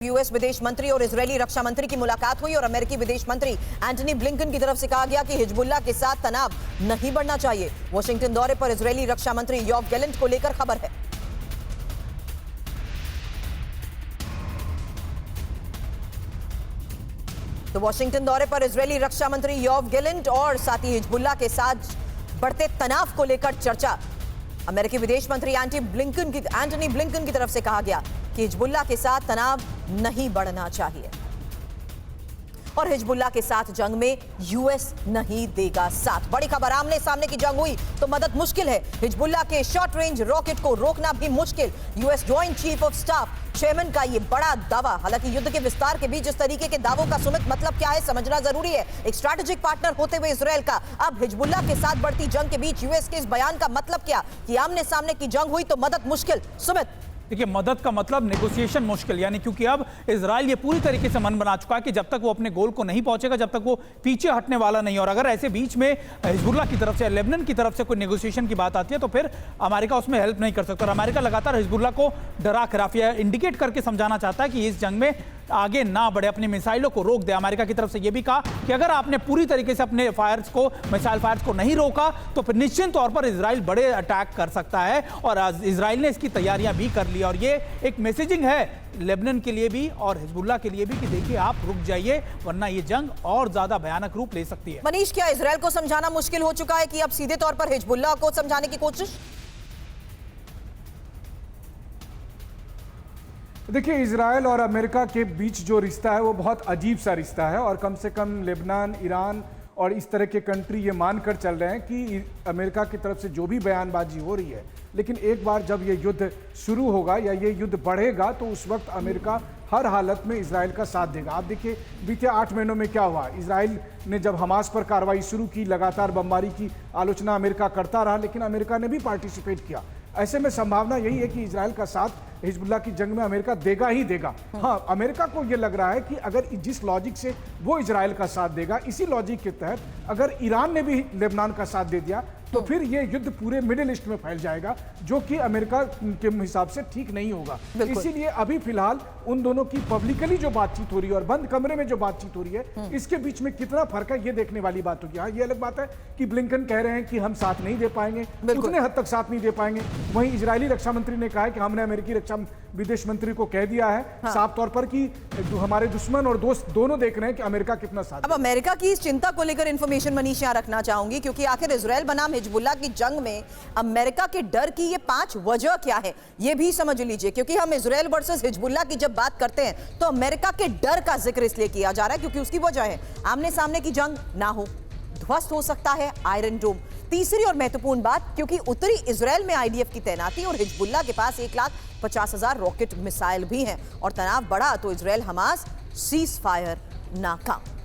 US विदेश मंत्री और इजरायली रक्षा मंत्री की मुलाकात हुई और अमेरिकी विदेश मंत्री एंटनी ब्लिंकन की तरफ से कहा गया कि हिजबुल्लाह के साथ तनाव नहीं बढ़ना चाहिए। वॉशिंगटन दौरे पर इजरायली रक्षा मंत्री योव गैलेंट को लेकर खबर है। तो वॉशिंगटन दौरे पर इजरायली रक्षा मंत्री योव गैलेंट और साथ ही हिजबुल्लाह के साथ बढ़ते तनाव को लेकर चर्चा। अमेरिकी विदेश मंत्री एंटनी ब्लिंकन की तरफ से कहा गया कि हिजबुल्लाह के साथ तनाव नहीं बढ़ना चाहिए और हिजबुल्लाह के साथ जंग में यूएस नहीं देगा साथ। बड़ी खबर, आमने सामने की जंग हुई तो मदद मुश्किल है। हिजबुल्लाह के शॉर्ट रेंज रॉकेट को रोकना भी मुश्किल। US joint chief of staff chairman का ये बड़ा दावा। हालांकि युद्ध के विस्तार के बीच इस तरीके के दावों का सुमित मतलब क्या है समझना जरूरी है। एक स्ट्रैटेजिक पार्टनर होते हुए इजरायल का अब हिजबुल्लाह के साथ बढ़ती जंग के बीच यूएस के इस बयान का मतलब क्या कि आमने सामने की जंग हुई तो मदद मुश्किल। सुमित, देखिए, मदद का मतलब नेगोशिएशन मुश्किल, यानी क्योंकि अब इजराइल ये पूरी तरीके से मन बना चुका है कि जब तक वो अपने गोल को नहीं पहुंचेगा, जब तक वो पीछे हटने वाला नहीं। और अगर ऐसे बीच में हिजबुल्लाह की तरफ से, लेबनान की तरफ से कोई नेगोशिएशन की बात आती है तो फिर अमेरिका उसमें हेल्प नहीं कर सकता। और अमेरिका लगातार हिजबुल्लाह को डरा खराफिया इंडिकेट करके समझाना चाहता है कि इस जंग में आगे ना बढ़े, अपनी मिसाइलों को रोक दे। अमेरिका की तरफ से यह भी कहा कि अगर आपने पूरी तरीके से अपने मिसाइल फायर्स को नहीं रोका तो फिर निश्चित तौर पर इजराइल बड़े अटैक कर सकता है। और इजराइल ने इसकी तैयारियां भी कर ली और ये एक मैसेजिंग है लेबनान के लिए भी और हिजबुल्लाह के लिए भी कि देखिए आप रुक जाइए वरना ये जंग और ज्यादा भयानक रूप ले सकती है। मनीष, क्या इजराइल को समझाना मुश्किल हो चुका है कि अब सीधे तौर पर हिजबुल्लाह को समझाने की कोशिश? देखिए, इजराइल और अमेरिका के बीच जो रिश्ता है वो बहुत अजीब सा रिश्ता है और कम से कम लेबनान, ईरान और इस तरह के कंट्री ये मानकर चल रहे हैं कि अमेरिका की तरफ से जो भी बयानबाजी हो रही है, लेकिन एक बार जब ये युद्ध शुरू होगा या ये युद्ध बढ़ेगा तो उस वक्त अमेरिका हर हालत में इजराइल का साथ देगा। आप देखिए, बीते 8 महीनों में क्या हुआ। इजराइल ने जब हमास पर कार्रवाई शुरू की, लगातार बमबारी की आलोचना अमेरिका करता रहा, लेकिन अमेरिका ने भी पार्टिसिपेट किया। ऐसे में संभावना यही है कि इजराइल का साथ हिजबुल्लाह की जंग में अमेरिका देगा ही देगा। हाँ, अमेरिका को यह लग रहा है कि अगर जिस लॉजिक से वो इजराइल का साथ देगा, इसी लॉजिक के तहत अगर ईरान ने भी लेबनान का साथ दे दिया तो फिर ये युद्ध पूरे मिडिल ईस्ट में फैल जाएगा, जो कि अमेरिका के हिसाब से ठीक नहीं होगा। इसीलिए अभी फिलहाल उन दोनों की पब्लिकली जो बातचीत हो रही है और बंद कमरे में जो बातचीत हो रही है, इसके बीच में कितना फर्क है ये देखने वाली बात होगी। हाँ, ये अलग बात है कि ब्लिंकन कह रहे हैं कि हम साथ नहीं दे पाएंगे, उतने हद तक साथ नहीं दे पाएंगे। वहीं इजरायली रक्षा मंत्री ने कहा है कि हमने अमेरिकी रक्षा विदेश मंत्री को कह दिया है साफ तौर पर कि हमारे दुश्मन और दोस्त दोनों देख रहे हैं कि अमेरिका कितना साथ। अब अमेरिका की इस चिंता को लेकर इंफॉर्मेशन मनीष यहां रखना चाहूंगी, क्योंकि आखिर इजरायल बनाम हिजबुल्लाह की जंग में अमेरिका के डर की ये 5 वजह क्या है ये भी समझ लीजिए। क्योंकि हम इजरायल वर्सेस हिजबुल्लाह की जब बात करते हैं तो अमेरिका के डर का जिक्र इसलिए किया जा रहा है क्योंकि उसकी वजह है आमने सामने की जंग ना हो, ध्वस्त हो सकता है आयरन डोम। तीसरी और महत्वपूर्ण बात, क्योंकि उत्तरी इजरायल में आईडीएफ की तैनाती और हिजबुल्लाह के पास 1,50,000 रॉकेट मिसाइल भी हैं और तनाव बढ़ा तो इजरायल हमास सीज फायर नाकाम।